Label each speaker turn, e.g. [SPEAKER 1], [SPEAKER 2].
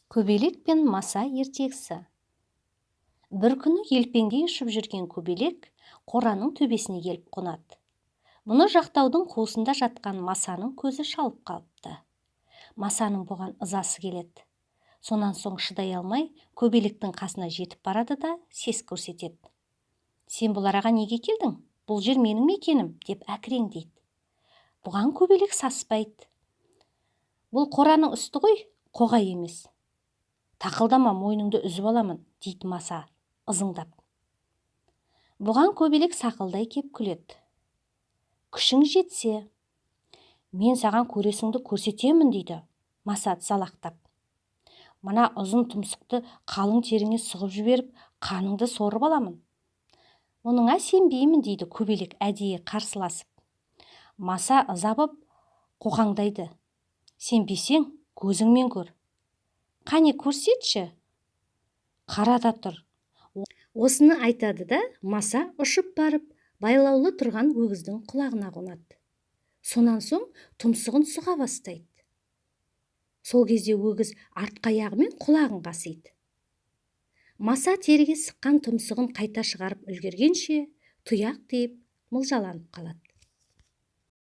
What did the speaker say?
[SPEAKER 1] Көбелек пен маса ертегісі. Бір күні елпеңдей ұшып жүрген көбелек қораның төбесіне келіп қонады. Мұны жақтаудың қуысында жатқан масаның көзі шалып қалыпты. Масаның бұған ызасы келеді. Сонан соң шыдай алмай көбелектің қасына жетіп барады да сес көрсетеді. «Сен бұл араға неге келдің? Бұл жер менің мекенім» деп әкіреңдейді. Бұған көбелек саспайды. «Бұл қораның үсті ғой, қоғай емес. Тақылдама, мойныңды үзіп аламын» дейді маса ызыңдап. Бұған көбелек сақылдай кеп күледі. «Күшің жетсе, мен саған көресіңді көрсетемін» дейді маса салақтап. «Мына ұзын тұмсықты қалың теріңе сұғып жіберіп, қаныңды сорып аламын». «Мұныңа сенбеймін» дейді көбелек әдейі қарсыласып. Маса ыза боп қоқаңдайды. «Сенбесең, көзіңмен көр». «Қане көрсетші». «Қара да тұр». Осыны айтады да маса ұшып барып байлаулы тұрған өгіздің құлағына қонады. Сонан соң тұмсығын сұға бастайды. Сол кезде өгіз артқы аяғымен құлағын қасиды. Маса теріге сыққан тұмсығын қайта шығарып үлгергенше тұяқ тиіп мылжаланып қалады.